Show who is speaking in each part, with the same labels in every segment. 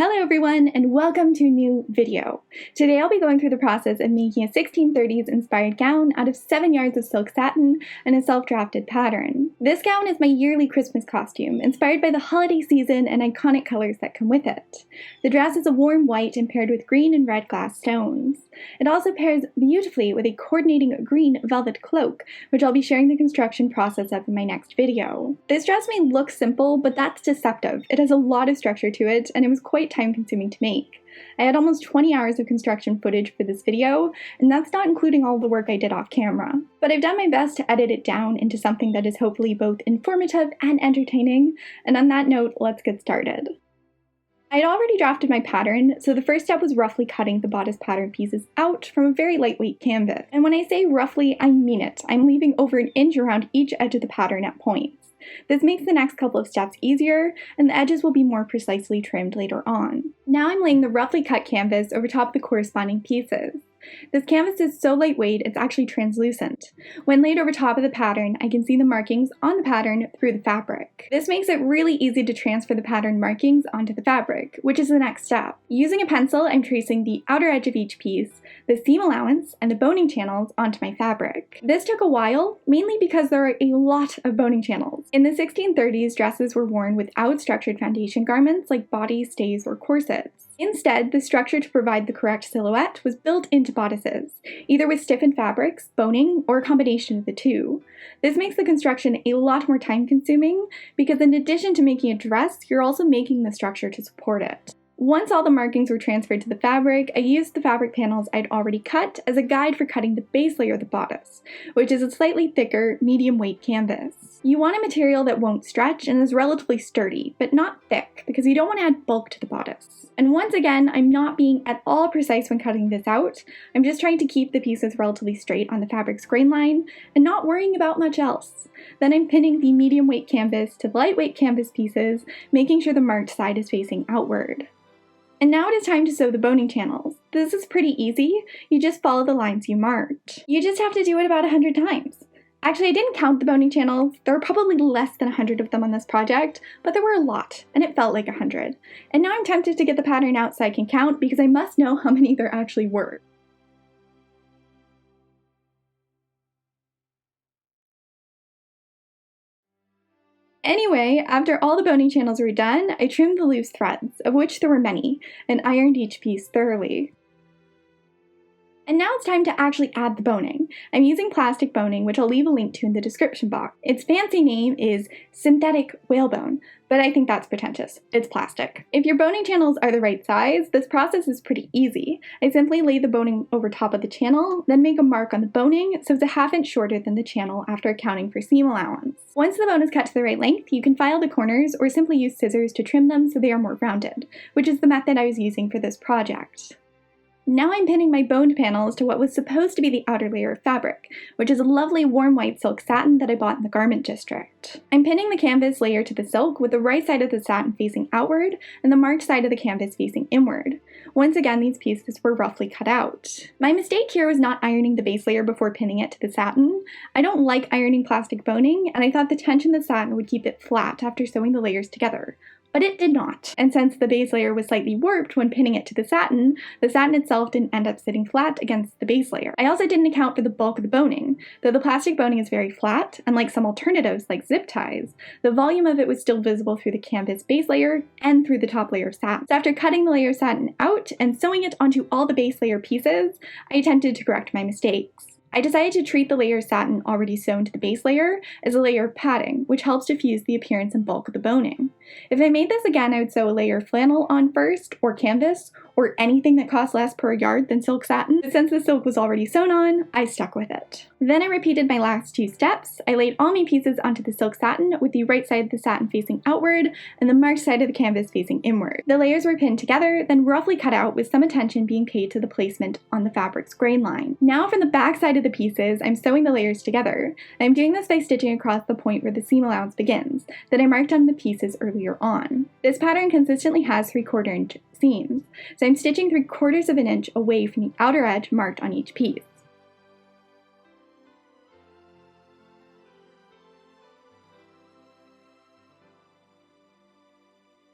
Speaker 1: Hello everyone, and welcome to a new video. Today I'll be going through the process of making a 1630s inspired gown out of 7 yards of silk satin and a self-drafted pattern. This gown is my yearly Christmas costume, inspired by the holiday season and iconic colors that come with it. The dress is a warm white and paired with green and red glass stones. It also pairs beautifully with a coordinating green velvet cloak, which I'll be sharing the construction process of in my next video. This dress may look simple, but that's deceptive. It has a lot of structure to it, and it was quite time-consuming to make. I had almost 20 hours of construction footage for this video, and that's not including all the work I did off camera. But I've done my best to edit it down into something that is hopefully both informative and entertaining, and on that note, let's get started. I had already drafted my pattern, so the first step was roughly cutting the bodice pattern pieces out from a very lightweight canvas. And when I say roughly, I mean it. I'm leaving over an inch around each edge of the pattern at points. This makes the next couple of steps easier, and the edges will be more precisely trimmed later on. Now I'm laying the roughly cut canvas over top of the corresponding pieces. This canvas is so lightweight it's actually translucent. When laid over top of the pattern, I can see the markings on the pattern through the fabric. This makes it really easy to transfer the pattern markings onto the fabric, which is the next step. Using a pencil, I'm tracing the outer edge of each piece, the seam allowance, and the boning channels onto my fabric. This took a while, mainly because there are a lot of boning channels. In the 1630s, dresses were worn without structured foundation garments like bodies, stays, or corsets. Instead, the structure to provide the correct silhouette was built into bodices, either with stiffened fabrics, boning, or a combination of the two. This makes the construction a lot more time-consuming because in addition to making a dress, you're also making the structure to support it. Once all the markings were transferred to the fabric, I used the fabric panels I'd already cut as a guide for cutting the base layer of the bodice, which is a slightly thicker, medium-weight canvas. You want a material that won't stretch and is relatively sturdy, but not thick, because you don't want to add bulk to the bodice. And once again, I'm not being at all precise when cutting this out. I'm just trying to keep the pieces relatively straight on the fabric's grain line and not worrying about much else. Then I'm pinning the medium-weight canvas to the lightweight canvas pieces, making sure the marked side is facing outward. And now it is time to sew the boning channels. This is pretty easy. You just follow the lines you marked. You just have to do it about 100 times. Actually, I didn't count the boning channels. There were probably less than 100 of them on this project, but there were a lot, and it felt like 100. And now I'm tempted to get the pattern out so I can count because I must know how many there actually were. Anyway, after all the boning channels were done, I trimmed the loose threads, of which there were many, and ironed each piece thoroughly. And now it's time to actually add the boning. I'm using plastic boning, which I'll leave a link to in the description box. Its fancy name is synthetic whalebone, but I think that's pretentious. It's plastic. If your boning channels are the right size, this process is pretty easy. I simply lay the boning over top of the channel, then make a mark on the boning so it's a ½ inch shorter than the channel after accounting for seam allowance. Once the bone is cut to the right length, you can file the corners or simply use scissors to trim them so they are more rounded, which is the method I was using for this project. Now I'm pinning my boned panels to what was supposed to be the outer layer of fabric, which is a lovely warm white silk satin that I bought in the garment district. I'm pinning the canvas layer to the silk with the right side of the satin facing outward and the marked side of the canvas facing inward. Once again, these pieces were roughly cut out. My mistake here was not ironing the base layer before pinning it to the satin. I don't like ironing plastic boning, and I thought the tension of the satin would keep it flat after sewing the layers together. But it did not, and since the base layer was slightly warped when pinning it to the satin itself didn't end up sitting flat against the base layer. I also didn't account for the bulk of the boning. Though the plastic boning is very flat, unlike some alternatives like zip ties, the volume of it was still visible through the canvas base layer and through the top layer of satin. So after cutting the layer of satin out and sewing it onto all the base layer pieces, I attempted to correct my mistakes. I decided to treat the layer of satin already sewn to the base layer as a layer of padding, which helps diffuse the appearance and bulk of the boning. If I made this again, I would sew a layer of flannel on first, or canvas, or anything that costs less per yard than silk satin, but since the silk was already sewn on, I stuck with it. Then I repeated my last two steps. I laid all my pieces onto the silk satin with the right side of the satin facing outward and the marked side of the canvas facing inward. The layers were pinned together, then roughly cut out with some attention being paid to the placement on the fabric's grain line. Now from the back side of the pieces, I'm sewing the layers together. I'm doing this by stitching across the point where the seam allowance begins, that I marked on the pieces earlier on. This pattern consistently has 3/4 inch seams, so I'm stitching 3/4 of an inch away from the outer edge marked on each piece.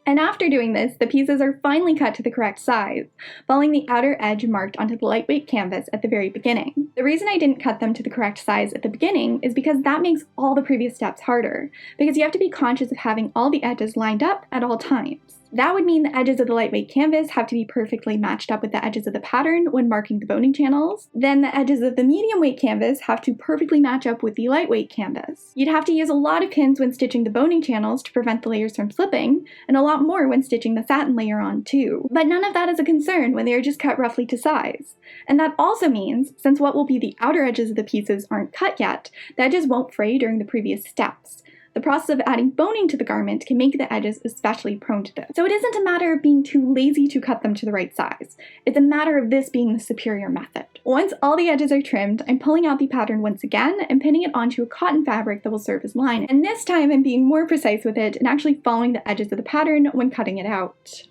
Speaker 1: And after doing this, the pieces are finally cut to the correct size, following the outer edge marked onto the lightweight canvas at the very beginning. The reason I didn't cut them to the correct size at the beginning is because that makes all the previous steps harder, because you have to be conscious of having all the edges lined up at all times. That would mean the edges of the lightweight canvas have to be perfectly matched up with the edges of the pattern when marking the boning channels. Then the edges of the medium weight canvas have to perfectly match up with the lightweight canvas. You'd have to use a lot of pins when stitching the boning channels to prevent the layers from slipping, and a lot more when stitching the satin layer on too. But none of that is a concern when they are just cut roughly to size. And that also means, since what will be the outer edges of the pieces aren't cut yet, the edges won't fray during the previous steps. The process of adding boning to the garment can make the edges especially prone to this. So it isn't a matter of being too lazy to cut them to the right size. It's a matter of this being the superior method. Once all the edges are trimmed, I'm pulling out the pattern once again and pinning it onto a cotton fabric that will serve as lining. And this time I'm being more precise with it and actually following the edges of the pattern when cutting it out.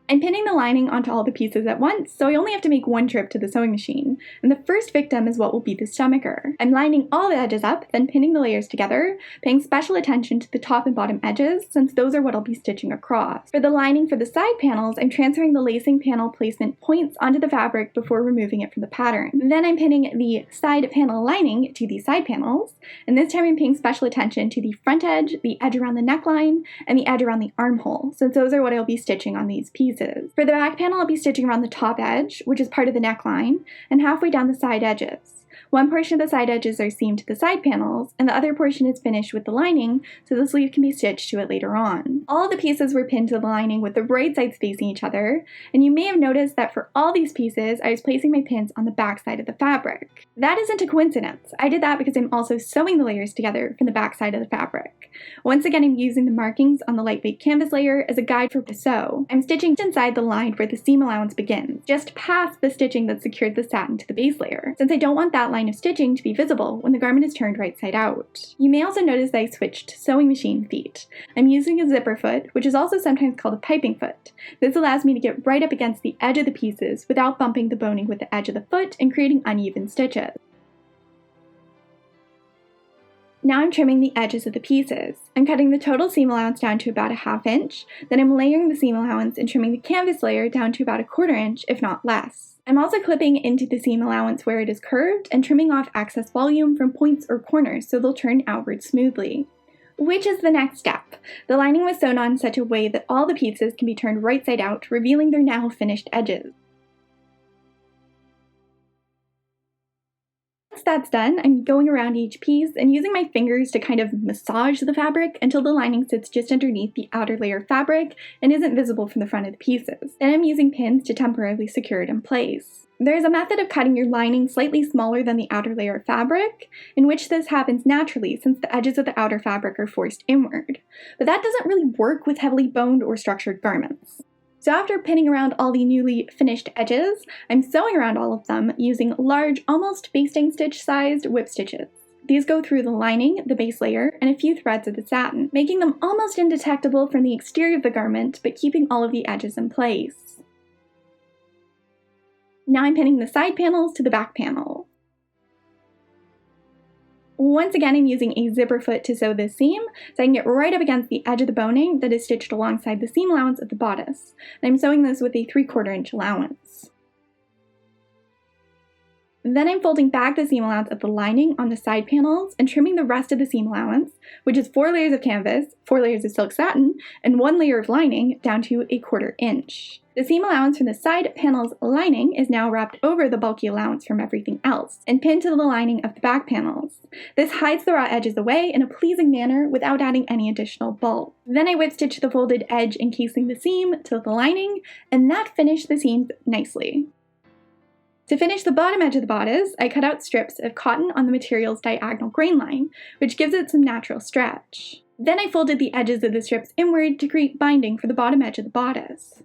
Speaker 1: I'm pinning the lining onto all the pieces at once, so I only have to make one trip to the sewing machine, and the first victim is what will be the stomacher. I'm lining all the edges up, then pinning the layers together, paying special attention to the top and bottom edges, since those are what I'll be stitching across. For the lining for the side panels, I'm transferring the lacing panel placement points onto the fabric before removing it from the pattern. Then I'm pinning the side panel lining to the side panels, and this time I'm paying special attention to the front edge, the edge around the neckline, and the edge around the armhole, since those are what I'll be stitching on these pieces. For the back panel, I'll be stitching around the top edge, which is part of the neckline, and halfway down the side edges. One portion of the side edges are seamed to the side panels, and the other portion is finished with the lining, so the sleeve can be stitched to it later on. All the pieces were pinned to the lining with the right sides facing each other, and you may have noticed that for all these pieces, I was placing my pins on the back side of the fabric. That isn't a coincidence. I did that because I'm also sewing the layers together from the back side of the fabric. Once again, I'm using the markings on the lightweight canvas layer as a guide for the sew. I'm stitching inside the line where the seam allowance begins, just past the stitching that secured the satin to the base layer, since I don't want that line of stitching to be visible when the garment is turned right side out. You may also notice that I switched to sewing machine feet. I'm using a zipper foot, which is also sometimes called a piping foot. This allows me to get right up against the edge of the pieces without bumping the boning with the edge of the foot and creating uneven stitches. Now I'm trimming the edges of the pieces. I'm cutting the total seam allowance down to about a 1/2 inch, then I'm layering the seam allowance and trimming the canvas layer down to about a 1/4 inch, if not less. I'm also clipping into the seam allowance where it is curved and trimming off excess volume from points or corners so they'll turn outward smoothly. Which is the next step. The lining was sewn on in such a way that all the pieces can be turned right side out, revealing their now finished edges. Once that's done, I'm going around each piece and using my fingers to kind of massage the fabric until the lining sits just underneath the outer layer of fabric and isn't visible from the front of the pieces. Then I'm using pins to temporarily secure it in place. There's a method of cutting your lining slightly smaller than the outer layer of fabric, in which this happens naturally since the edges of the outer fabric are forced inward. But that doesn't really work with heavily boned or structured garments. So after pinning around all the newly finished edges, I'm sewing around all of them using large, almost basting stitch sized whip stitches. These go through the lining, the base layer, and a few threads of the satin, making them almost indetectable from the exterior of the garment, but keeping all of the edges in place. Now I'm pinning the side panels to the back panel. Once again, I'm using a zipper foot to sew this seam, so I can get right up against the edge of the boning that is stitched alongside the seam allowance of the bodice. And I'm sewing this with a 3/4 inch allowance. Then I'm folding back the seam allowance of the lining on the side panels and trimming the rest of the seam allowance, which is 4 layers of canvas, 4 layers of silk satin, and 1 layer of lining down to a 1/4 inch. The seam allowance from the side panel's lining is now wrapped over the bulky allowance from everything else and pinned to the lining of the back panels. This hides the raw edges away in a pleasing manner without adding any additional bulk. Then I whip stitch the folded edge encasing the seam to the lining, and that finished the seams nicely. To finish the bottom edge of the bodice, I cut out strips of cotton on the material's diagonal grain line, which gives it some natural stretch. Then I folded the edges of the strips inward to create binding for the bottom edge of the bodice.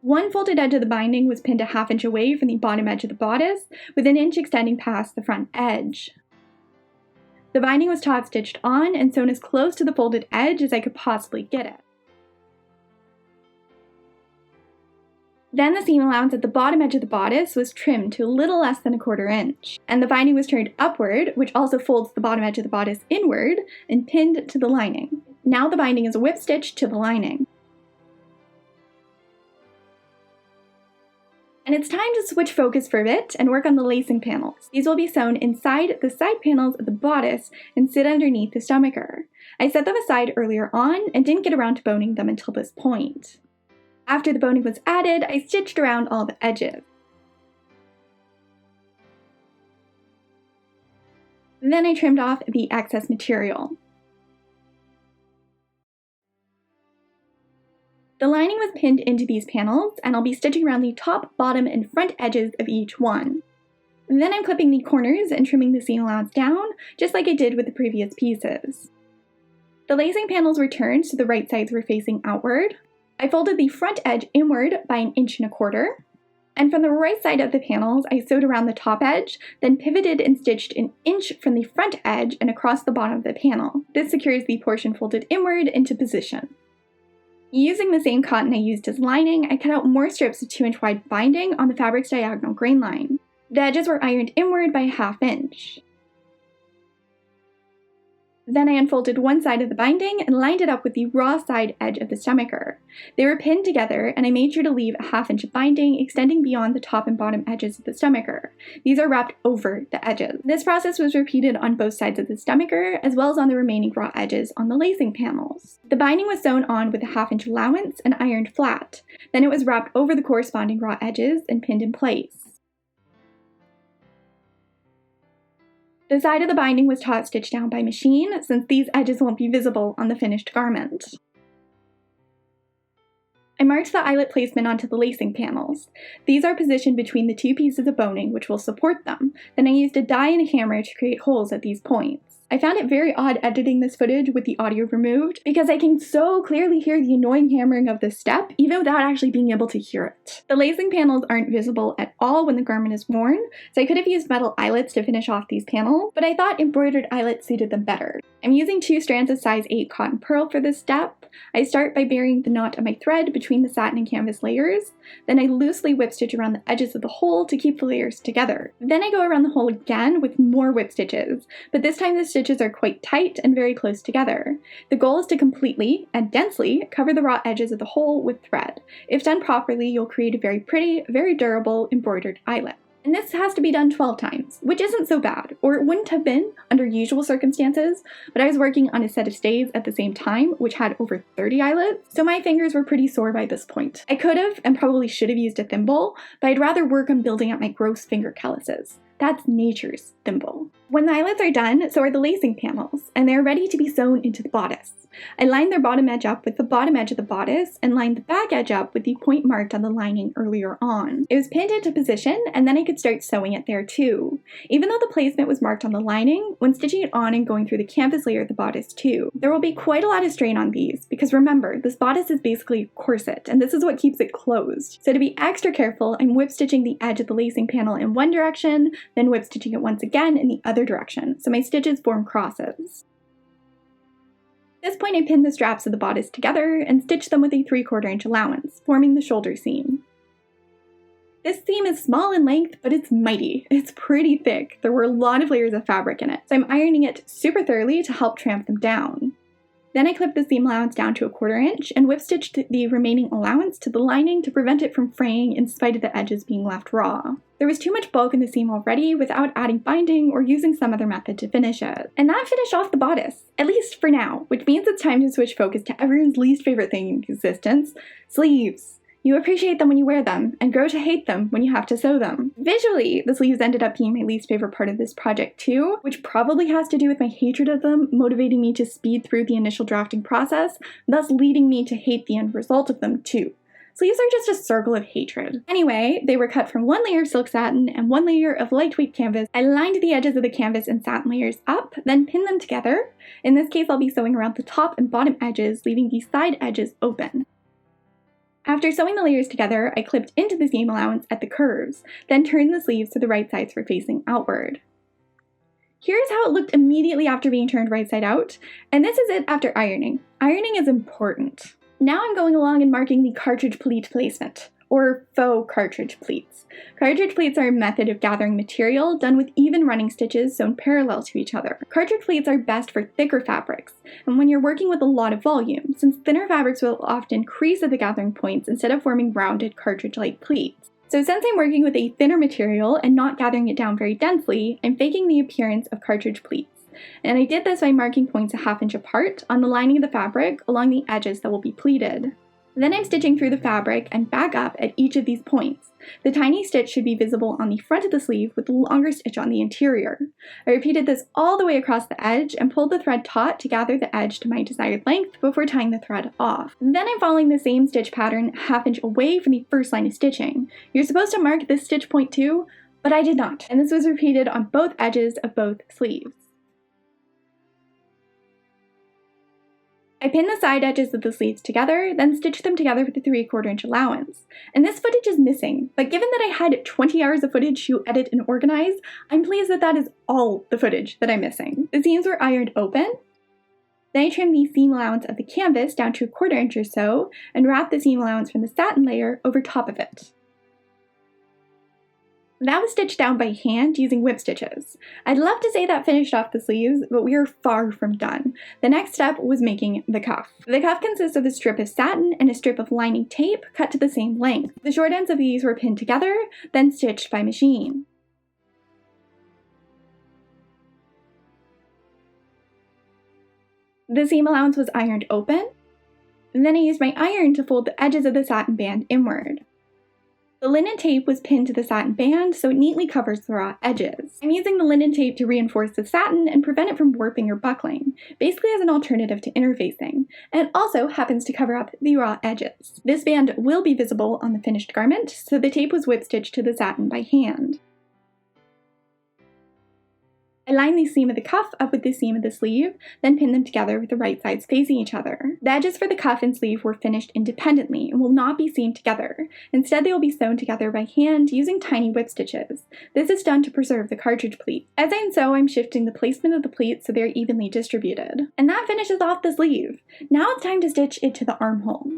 Speaker 1: One folded edge of the binding was pinned a 1/2 inch away from the bottom edge of the bodice, with 1 inch extending past the front edge. The binding was top stitched on and sewn as close to the folded edge as I could possibly get it. Then the seam allowance at the bottom edge of the bodice was trimmed to a little less than 1/4 inch, and the binding was turned upward, which also folds the bottom edge of the bodice inward, and pinned to the lining. Now the binding is a whip stitch to the lining. And it's time to switch focus for a bit and work on the lacing panels. These will be sewn inside the side panels of the bodice and sit underneath the stomacher. I set them aside earlier on and didn't get around to boning them until this point. After the boning was added, I stitched around all the edges. Then I trimmed off the excess material. The lining was pinned into these panels, and I'll be stitching around the top, bottom, and front edges of each one. Then I'm clipping the corners and trimming the seam allowance down, just like I did with the previous pieces. The lacing panels were turned so the right sides were facing outward. I folded the front edge inward by 1.25 inches, and from the right side of the panels, I sewed around the top edge, then pivoted and stitched 1 inch from the front edge and across the bottom of the panel. This secures the portion folded inward into position. Using the same cotton I used as lining, I cut out more strips of 2-inch wide binding on the fabric's diagonal grain line. The edges were ironed inward by 1/2 inch. Then I unfolded one side of the binding and lined it up with the raw side edge of the stomacher. They were pinned together, and I made sure to leave 1/2 inch of binding extending beyond the top and bottom edges of the stomacher. These are wrapped over the edges. This process was repeated on both sides of the stomacher, as well as on the remaining raw edges on the lacing panels. The binding was sewn on with a 1/2 inch allowance and ironed flat. Then it was wrapped over the corresponding raw edges and pinned in place. The side of the binding was taut stitched down by machine, since these edges won't be visible on the finished garment. I marked the eyelet placement onto the lacing panels. These are positioned between the two pieces of boning which will support them. Then I used a die and a hammer to create holes at these points. I found it very odd editing this footage with the audio removed because I can so clearly hear the annoying hammering of this step even without actually being able to hear it. The lacing panels aren't visible at all when the garment is worn, so I could have used metal eyelets to finish off these panels, but I thought embroidered eyelets suited them better. I'm using 2 strands of size 8 cotton pearl for this step. I start by burying the knot of my thread between the satin and canvas layers, then I loosely whip stitch around the edges of the hole to keep the layers together. Then I go around the hole again with more whip stitches, but this time the stitches are quite tight and very close together. The goal is to completely and densely cover the raw edges of the hole with thread. If done properly, you'll create a very pretty, very durable embroidered eyelet. And this has to be done 12 times, which isn't so bad, or it wouldn't have been under usual circumstances, but I was working on a set of stays at the same time, which had over 30 eyelets, so my fingers were pretty sore by this point. I could have, and probably should have used a thimble, but I'd rather work on building up my gross finger calluses. That's nature's thimble. When the eyelets are done, so are the lacing panels, and they're ready to be sewn into the bodice. I lined their bottom edge up with the bottom edge of the bodice and lined the back edge up with the point marked on the lining earlier on. It was pinned into position, and then I could start sewing it there too. Even though the placement was marked on the lining, when stitching it on and going through the canvas layer of the bodice too, there will be quite a lot of strain on these, because remember, this bodice is basically a corset, and this is what keeps it closed. So to be extra careful, I'm whip stitching the edge of the lacing panel in one direction, then whip stitching it once again in the other direction, so my stitches form crosses. At this point I pinned the straps of the bodice together and stitched them with a 3/4 inch allowance, forming the shoulder seam. This seam is small in length, but it's mighty. It's pretty thick. There were a lot of layers of fabric in it, so I'm ironing it super thoroughly to help tramp them down. Then I clipped the seam allowance down to 1/4 inch and whip stitched the remaining allowance to the lining to prevent it from fraying in spite of the edges being left raw. There was too much bulk in the seam already without adding binding or using some other method to finish it. And that finished off the bodice, at least for now, which means it's time to switch focus to everyone's least favorite thing in existence, sleeves. You appreciate them when you wear them, and grow to hate them when you have to sew them. Visually, the sleeves ended up being my least favorite part of this project too, which probably has to do with my hatred of them motivating me to speed through the initial drafting process, thus leading me to hate the end result of them too. Sleeves are just a circle of hatred. Anyway, they were cut from 1 layer of silk satin and 1 layer of lightweight canvas. I lined the edges of the canvas and satin layers up, then pinned them together. In this case, I'll be sewing around the top and bottom edges, leaving the side edges open. After sewing the layers together, I clipped into the seam allowance at the curves, then turned the sleeves so the right sides were facing outward. Here's how it looked immediately after being turned right side out, and this is it after ironing. Ironing is important. Now I'm going along and marking the cartridge pleat placement. or faux cartridge pleats. Cartridge pleats are a method of gathering material done with even running stitches sewn parallel to each other. Cartridge pleats are best for thicker fabrics, and when you're working with a lot of volume, since thinner fabrics will often crease at the gathering points instead of forming rounded cartridge-like pleats. So since I'm working with a thinner material and not gathering it down very densely, I'm faking the appearance of cartridge pleats. And I did this by marking points a ½ inch apart on the lining of the fabric along the edges that will be pleated. Then I'm stitching through the fabric and back up at each of these points. The tiny stitch should be visible on the front of the sleeve with the longer stitch on the interior. I repeated this all the way across the edge and pulled the thread taut to gather the edge to my desired length before tying the thread off. Then I'm following the same stitch pattern ½ inch away from the first line of stitching. You're supposed to mark this stitch point too, but I did not, and this was repeated on both edges of both sleeves. I pinned the side edges of the sleeves together, then stitched them together with a 3/4 inch allowance. And this footage is missing, but given that I had 20 hours of footage to edit and organize, I'm pleased that that is all the footage that I'm missing. The seams were ironed open. Then I trimmed the seam allowance of the canvas down to 1/4 inch or so, and wrapped the seam allowance from the satin layer over top of it. That was stitched down by hand using whip stitches. I'd love to say that finished off the sleeves, but we are far from done. The next step was making the cuff. The cuff consists of a strip of satin and a strip of lining tape cut to the same length. The short ends of these were pinned together, then stitched by machine. The seam allowance was ironed open, and then I used my iron to fold the edges of the satin band inward. The linen tape was pinned to the satin band so it neatly covers the raw edges. I'm using the linen tape to reinforce the satin and prevent it from warping or buckling, basically as an alternative to interfacing, and it also happens to cover up the raw edges. This band will be visible on the finished garment, so the tape was whip stitched to the satin by hand. I lined the seam of the cuff up with the seam of the sleeve, then pinned them together with the right sides facing each other. The edges for the cuff and sleeve were finished independently and will not be seamed together. Instead, they will be sewn together by hand using tiny whip stitches. This is done to preserve the cartridge pleat. As I sew, I'm shifting the placement of the pleats so they're evenly distributed. And that finishes off the sleeve. Now it's time to stitch it to the armhole.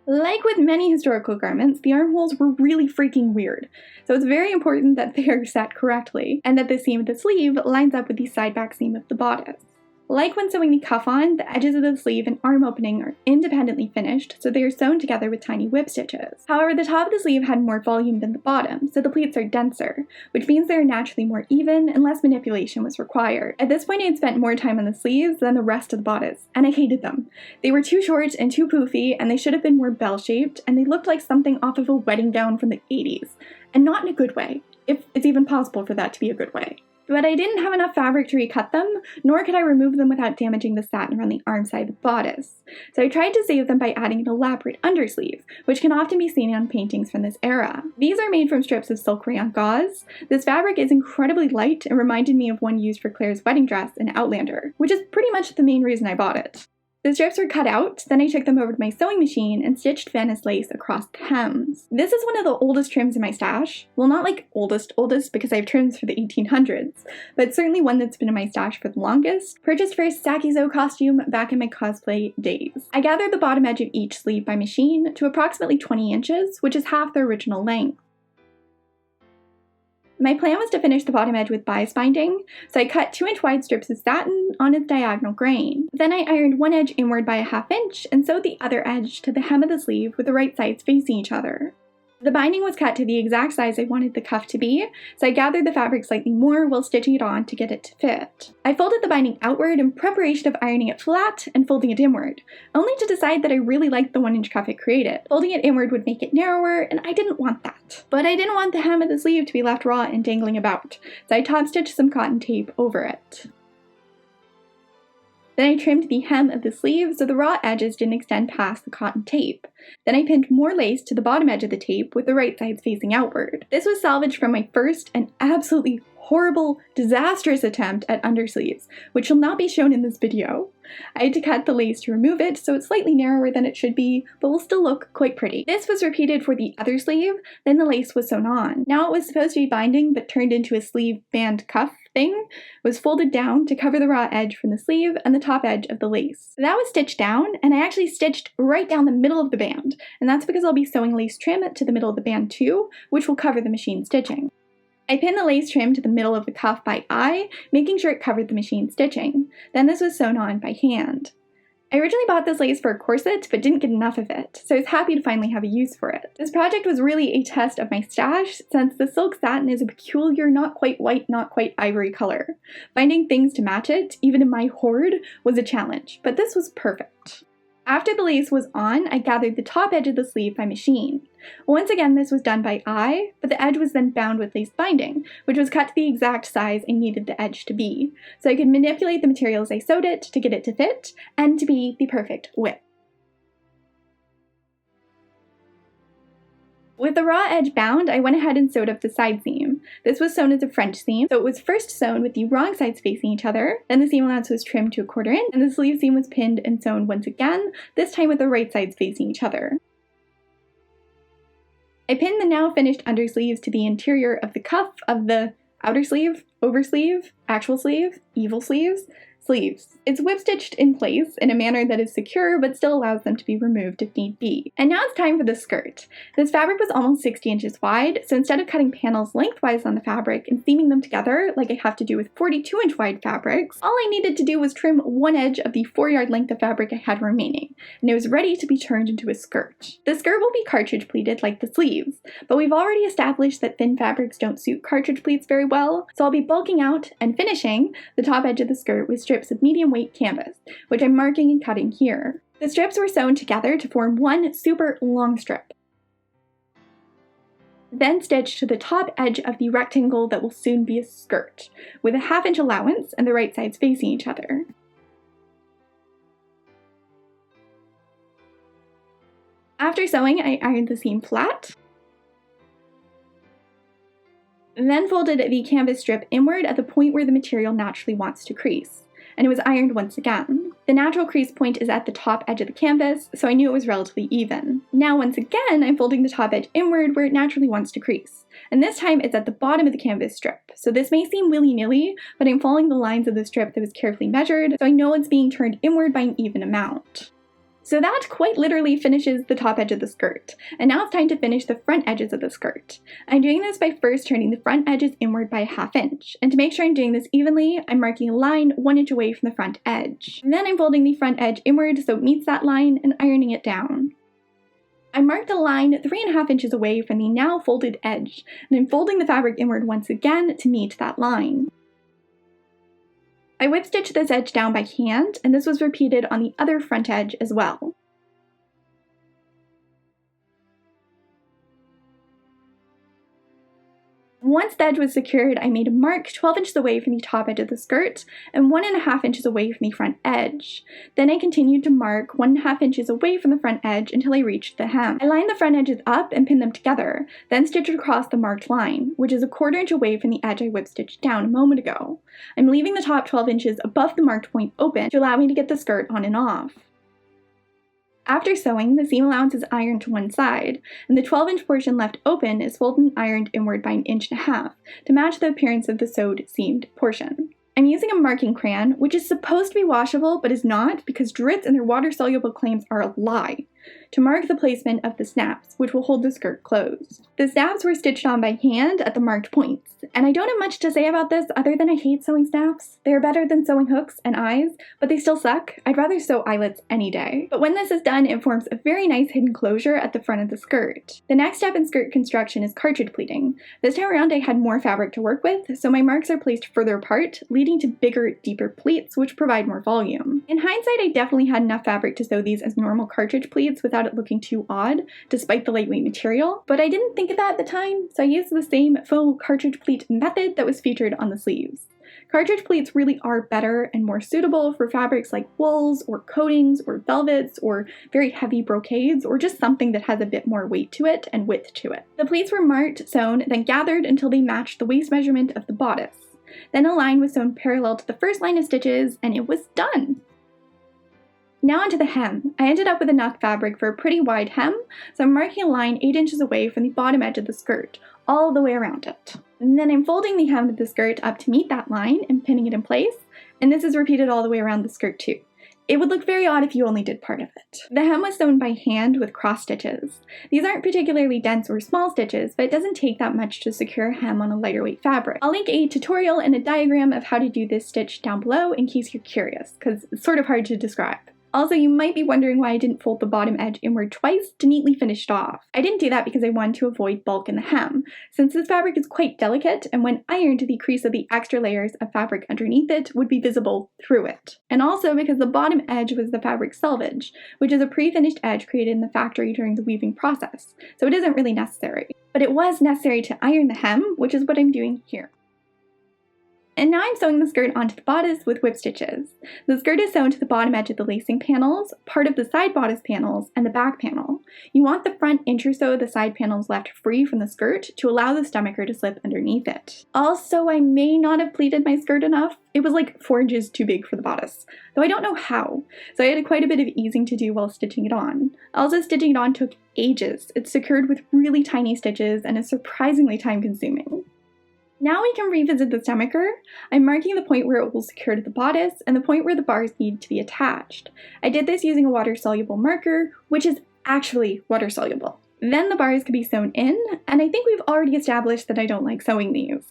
Speaker 1: Like with many historical garments, the armholes were really freaking weird, so it's very important that they are set correctly, and that the seam of the sleeve lines up with the side-back seam of the bodice. Like when sewing the cuff on, the edges of the sleeve and arm opening are independently finished, so they are sewn together with tiny whip stitches. However, the top of the sleeve had more volume than the bottom, so the pleats are denser, which means they are naturally more even and less manipulation was required. At this point, I had spent more time on the sleeves than the rest of the bodice, and I hated them. They were too short and too poofy, and they should have been more bell-shaped, and they looked like something off of a wedding gown from the 80s, and not in a good way, if it's even possible for that to be a good way. But I didn't have enough fabric to recut them, nor could I remove them without damaging the satin around the arm side of the bodice. So I tried to save them by adding an elaborate undersleeve, which can often be seen on paintings from this era. These are made from strips of silk rayon gauze. This fabric is incredibly light and reminded me of one used for Claire's wedding dress in Outlander, which is pretty much the main reason I bought it. The strips were cut out, then I took them over to my sewing machine and stitched Venice lace across the hems. This is one of the oldest trims in my stash. Well, not like oldest because I have trims for the 1800s, but certainly one that's been in my stash for the longest. Purchased for a Sakizo costume back in my cosplay days. I gathered the bottom edge of each sleeve by machine to approximately 20 inches, which is half the original length. My plan was to finish the bottom edge with bias binding, so I cut 2-inch wide strips of satin on its diagonal grain. Then I ironed one edge inward by a ½ inch and sewed the other edge to the hem of the sleeve with the right sides facing each other. The binding was cut to the exact size I wanted the cuff to be, so I gathered the fabric slightly more while stitching it on to get it to fit. I folded the binding outward in preparation of ironing it flat and folding it inward, only to decide that I really liked the 1-inch cuff it created. Folding it inward would make it narrower, and I didn't want that. But I didn't want the hem of the sleeve to be left raw and dangling about, so I top stitched some cotton tape over it. Then I trimmed the hem of the sleeve so the raw edges didn't extend past the cotton tape. Then I pinned more lace to the bottom edge of the tape with the right sides facing outward. This was salvaged from my first and absolutely horrible, disastrous attempt at undersleeves, which will not be shown in this video. I had to cut the lace to remove it, so it's slightly narrower than it should be, but will still look quite pretty. This was repeated for the other sleeve, then the lace was sewn on. Now it was supposed to be binding, but turned into a sleeve band cuff, thing was folded down to cover the raw edge from the sleeve and the top edge of the lace. That was stitched down, and I actually stitched right down the middle of the band, and that's because I'll be sewing lace trim to the middle of the band too, which will cover the machine stitching. I pinned the lace trim to the middle of the cuff by eye, making sure it covered the machine stitching. Then this was sewn on by hand. I originally bought this lace for a corset, but didn't get enough of it, so I was happy to finally have a use for it. This project was really a test of my stash, since the silk satin is a peculiar, not quite white, not quite ivory color. Finding things to match it, even in my hoard, was a challenge, but this was perfect. After the lace was on, I gathered the top edge of the sleeve by machine. Once again, this was done by eye, but the edge was then bound with lace binding, which was cut to the exact size I needed the edge to be, so I could manipulate the material as I sewed it to get it to fit and to be the perfect width. With the raw edge bound, I went ahead and sewed up the side seam. This was sewn as a French seam, so it was first sewn with the wrong sides facing each other, then the seam allowance was trimmed to 1/4 inch, and the sleeve seam was pinned and sewn once again, this time with the right sides facing each other. I pinned the now finished undersleeves to the interior of the cuff of the outer sleeve, oversleeve, actual sleeve, evil sleeves. It's whip stitched in place in a manner that is secure but still allows them to be removed if need be. And now it's time for the skirt. This fabric was almost 60 inches wide, so instead of cutting panels lengthwise on the fabric and seaming them together like I have to do with 42-inch wide fabrics, all I needed to do was trim one edge of the 4-yard length of fabric I had remaining, and it was ready to be turned into a skirt. The skirt will be cartridge pleated like the sleeves, but we've already established that thin fabrics don't suit cartridge pleats very well, so I'll be bulking out and finishing the top edge of the skirt with strips of medium weight canvas, which I'm marking and cutting here. The strips were sewn together to form one super long strip. Then stitched to the top edge of the rectangle that will soon be a skirt, with a 1/2 inch allowance and the right sides facing each other. After sewing, I ironed the seam flat, then folded the canvas strip inward at the point where the material naturally wants to crease, and it was ironed once again. The natural crease point is at the top edge of the canvas, so I knew it was relatively even. Now once again, I'm folding the top edge inward where it naturally wants to crease, and this time it's at the bottom of the canvas strip. So this may seem willy-nilly, but I'm following the lines of the strip that was carefully measured, so I know it's being turned inward by an even amount. So that quite literally finishes the top edge of the skirt, and now it's time to finish the front edges of the skirt. I'm doing this by first turning the front edges inward by a 1/2 inch, and to make sure I'm doing this evenly, I'm marking a line 1 inch away from the front edge. And then I'm folding the front edge inward so it meets that line and ironing it down. I marked a line 3.5 inches away from the now folded edge, and I'm folding the fabric inward once again to meet that line. I whip stitched this edge down by hand, and this was repeated on the other front edge as well. Once the edge was secured, I made a mark 12 inches away from the top edge of the skirt and 1.5 inches away from the front edge. Then I continued to mark 1.5 inches away from the front edge until I reached the hem. I lined the front edges up and pinned them together, then stitched across the marked line, which is 1/4 inch away from the edge I whip stitched down a moment ago. I'm leaving the top 12 inches above the marked point open to allow me to get the skirt on and off. After sewing, the seam allowance is ironed to one side, and the 12-inch portion left open is folded and ironed inward by 1.5 inches to match the appearance of the sewed seamed portion. I'm using a marking crayon, which is supposed to be washable but is not because Dritz and their water-soluble claims are a lie, to mark the placement of the snaps, which will hold the skirt closed. The snaps were stitched on by hand at the marked points, and I don't have much to say about this other than I hate sewing snaps. They are better than sewing hooks and eyes, but they still suck. I'd rather sew eyelets any day. But when this is done, it forms a very nice hidden closure at the front of the skirt. The next step in skirt construction is cartridge pleating. This time around I had more fabric to work with, so my marks are placed further apart, leading to bigger, deeper pleats, which provide more volume. In hindsight, I definitely had enough fabric to sew these as normal cartridge pleats without it looking too odd, despite the lightweight material, but I didn't think of that at the time, so I used the same faux cartridge pleat method that was featured on the sleeves. Cartridge pleats really are better and more suitable for fabrics like wools or coatings or velvets or very heavy brocades or just something that has a bit more weight to it and width to it. The pleats were marked, sewn, then gathered until they matched the waist measurement of the bodice. Then a line was sewn parallel to the first line of stitches and it was done! Now onto the hem. I ended up with enough fabric for a pretty wide hem, so I'm marking a line 8 inches away from the bottom edge of the skirt, all the way around it. And then I'm folding the hem of the skirt up to meet that line and pinning it in place, and this is repeated all the way around the skirt too. It would look very odd if you only did part of it. The hem was sewn by hand with cross stitches. These aren't particularly dense or small stitches, but it doesn't take that much to secure a hem on a lighter weight fabric. I'll link a tutorial and a diagram of how to do this stitch down below in case you're curious, because it's sort of hard to describe. Also, you might be wondering why I didn't fold the bottom edge inward twice to neatly finish it off. I didn't do that because I wanted to avoid bulk in the hem, since this fabric is quite delicate, and when ironed, the crease of the extra layers of fabric underneath it would be visible through it. And also because the bottom edge was the fabric selvage, which is a pre-finished edge created in the factory during the weaving process, so it isn't really necessary. But it was necessary to iron the hem, which is what I'm doing here. And now I'm sewing the skirt onto the bodice with whip stitches. The skirt is sewn to the bottom edge of the lacing panels, part of the side bodice panels, and the back panel. You want the front inch or so of the side panels left free from the skirt to allow the stomacher to slip underneath it. Also, I may not have pleated my skirt enough. It was like 4 inches too big for the bodice, though I don't know how, so I had quite a bit of easing to do while stitching it on. Also, stitching it on took ages. It's secured with really tiny stitches and is surprisingly time-consuming. Now we can revisit the stomacher. I'm marking the point where it will secure to the bodice and the point where the bars need to be attached. I did this using a water-soluble marker, which is actually water-soluble. Then the bars can be sewn in, and I think we've already established that I don't like sewing these.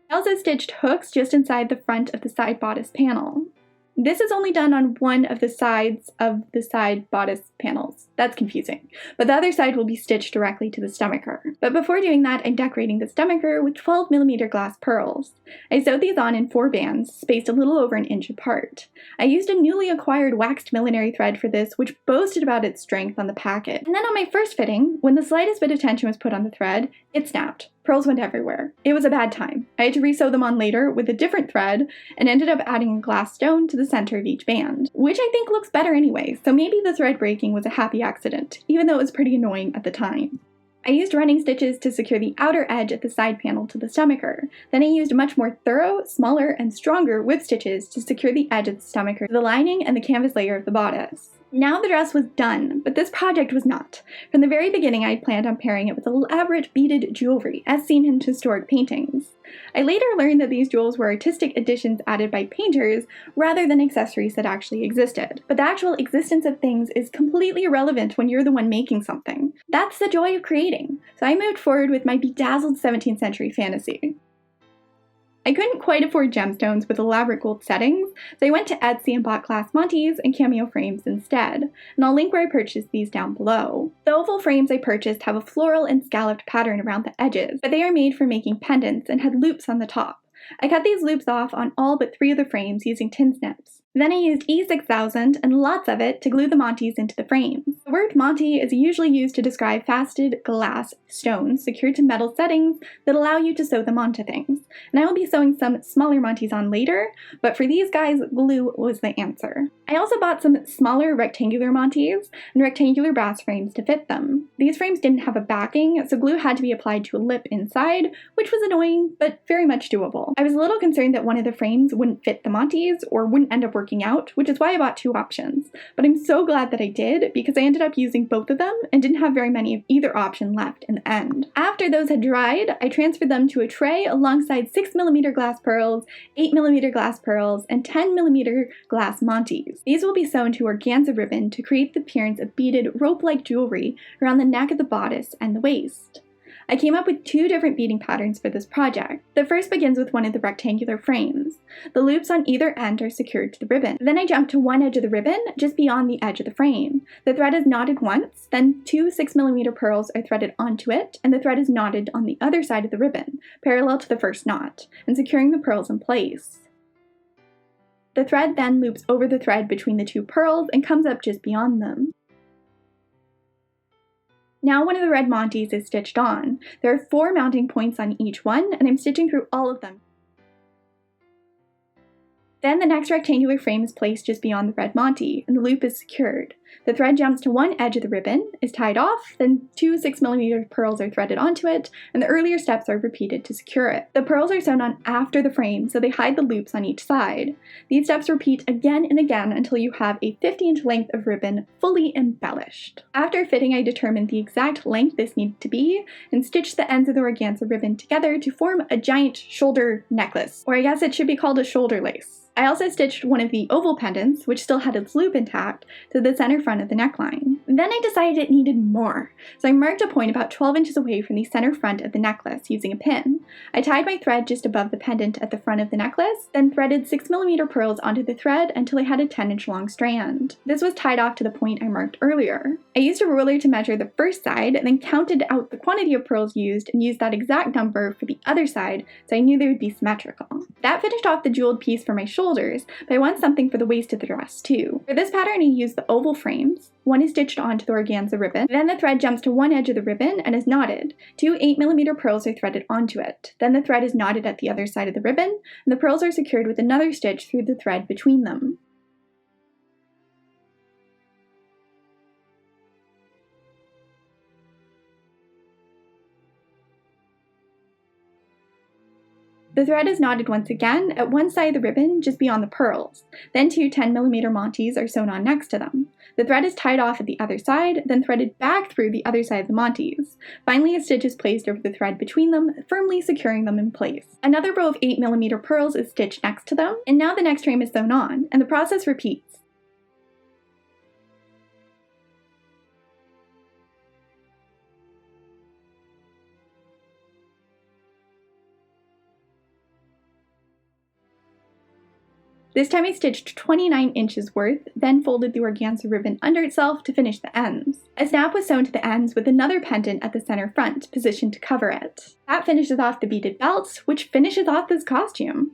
Speaker 1: I also stitched hooks just inside the front of the side bodice panel. This is only done on one of the sides of the side bodice panels. That's confusing, but the other side will be stitched directly to the stomacher. But before doing that, I'm decorating the stomacher with 12mm glass pearls. I sewed these on in 4 bands, spaced a little over 1 inch apart. I used a newly acquired waxed millinery thread for this, which boasted about its strength on the packet. And then on my first fitting, when the slightest bit of tension was put on the thread, it snapped. Pearls went everywhere. It was a bad time. I had to resew them on later with a different thread and ended up adding a glass stone to the center of each band, which I think looks better anyway, so maybe the thread breaking was a happy accident, even though it was pretty annoying at the time. I used running stitches to secure the outer edge at the side panel to the stomacher. Then I used much more thorough, smaller, and stronger whip stitches to secure the edge of the stomacher to the lining and the canvas layer of the bodice. Now the dress was done, but this project was not. From the very beginning, I had planned on pairing it with elaborate beaded jewelry, as seen in historic paintings. I later learned that these jewels were artistic additions added by painters rather than accessories that actually existed. But the actual existence of things is completely irrelevant when you're the one making something. That's the joy of creating. So I moved forward with my bedazzled 17th century fantasy. I couldn't quite afford gemstones with elaborate gold settings, so I went to Etsy and bought glass monties and cameo frames instead, and I'll link where I purchased these down below. The oval frames I purchased have a floral and scalloped pattern around the edges, but they are made for making pendants and had loops on the top. I cut these loops off on all but 3 of the frames using tin snips. Then I used E6000 and lots of it to glue the monties into the frames. The word monty is usually used to describe faceted glass stones secured to metal settings that allow you to sew them onto things. And I will be sewing some smaller monties on later, but for these guys, glue was the answer. I also bought some smaller rectangular monties and rectangular brass frames to fit them. These frames didn't have a backing, so glue had to be applied to a lip inside, which was annoying, but very much doable. I was a little concerned that one of the frames wouldn't fit the monties or wouldn't end up working out, which is why I bought 2 options. But I'm so glad that I did, because I ended up using both of them and didn't have very many of either option left in the end. After those had dried, I transferred them to a tray alongside 6mm glass pearls, 8mm glass pearls, and 10mm glass monties. These will be sewn to organza ribbon to create the appearance of beaded rope-like jewelry around the neck of the bodice and the waist. I came up with 2 different beading patterns for this project. The first begins with one of the rectangular frames. The loops on either end are secured to the ribbon. Then I jump to one edge of the ribbon, just beyond the edge of the frame. The thread is knotted once, then 2 6mm pearls are threaded onto it, and the thread is knotted on the other side of the ribbon, parallel to the first knot, and securing the pearls in place. The thread then loops over the thread between the 2 pearls and comes up just beyond them. Now one of the red monties is stitched on. There are 4 mounting points on each one, and I'm stitching through all of them. Then the next rectangular frame is placed just beyond the red monty, and the loop is secured. The thread jumps to one edge of the ribbon, is tied off, then 2 6mm pearls are threaded onto it, and the earlier steps are repeated to secure it. The pearls are sewn on after the frame, so they hide the loops on each side. These steps repeat again and again until you have a 50-inch length of ribbon fully embellished. After fitting, I determined the exact length this needed to be, and stitched the ends of the organza ribbon together to form a giant shoulder necklace, or I guess it should be called a shoulder lace. I also stitched one of the oval pendants, which still had its loop intact, to the center front of the neckline. Then I decided it needed more, so I marked a point about 12 inches away from the center front of the necklace using a pin. I tied my thread just above the pendant at the front of the necklace, then threaded 6mm pearls onto the thread until I had a 10-inch long strand. This was tied off to the point I marked earlier. I used a ruler to measure the first side, and then counted out the quantity of pearls used and used that exact number for the other side, so I knew they would be symmetrical. That finished off the jeweled piece for my shoulders, but I want something for the waist of the dress too. For this pattern I used the oval frames. One is stitched onto the organza ribbon, then the thread jumps to one edge of the ribbon and is knotted. 2 8mm pearls are threaded onto it. Then the thread is knotted at the other side of the ribbon, and the pearls are secured with another stitch through the thread between them. The thread is knotted once again at one side of the ribbon just beyond the pearls. Then 2 10mm monties are sewn on next to them. The thread is tied off at the other side, then threaded back through the other side of the monties. Finally, a stitch is placed over the thread between them, firmly securing them in place. Another row of 8mm pearls is stitched next to them, and now the next frame is sewn on, and the process repeats. This time I stitched 29 inches worth, then folded the organza ribbon under itself to finish the ends. A snap was sewn to the ends with another pendant at the center front, positioned to cover it. That finishes off the beaded belt, which finishes off this costume.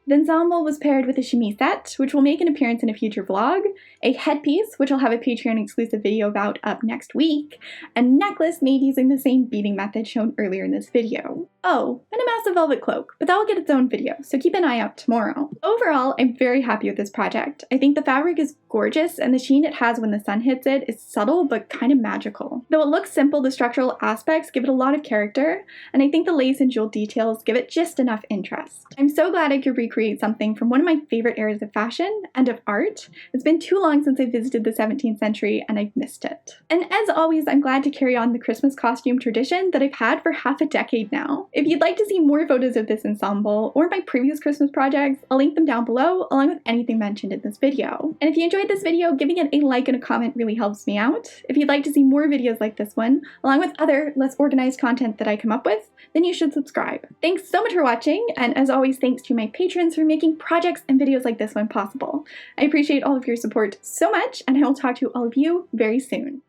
Speaker 1: The ensemble was paired with a chemisette, which will make an appearance in a future vlog, a headpiece, which I'll have a Patreon exclusive video about up next week, and a necklace made using the same beading method shown earlier in this video. Oh, and a massive velvet cloak, but that will get its own video, so keep an eye out tomorrow. Overall, I'm very happy with this project. I think the fabric is gorgeous, and the sheen it has when the sun hits it is subtle but kind of magical. Though it looks simple, the structural aspects give it a lot of character, and I think the lace and jewel details give it just enough interest. I'm so glad I could recreate something from one of my favorite eras of fashion and of art. It's been too long since I visited the 17th century, and I've missed it. And as always, I'm glad to carry on the Christmas costume tradition that I've had for half a decade now. If you'd like to see more photos of this ensemble or my previous Christmas projects, I'll link them down below along with anything mentioned in this video. And if you enjoyed this video, giving it a like and a comment really helps me out. If you'd like to see more videos like this one, along with other less organized content that I come up with, then you should subscribe. Thanks so much for watching, and as always, thanks to my patrons for making projects and videos like this one possible. I appreciate all of your support so much, and I will talk to all of you very soon.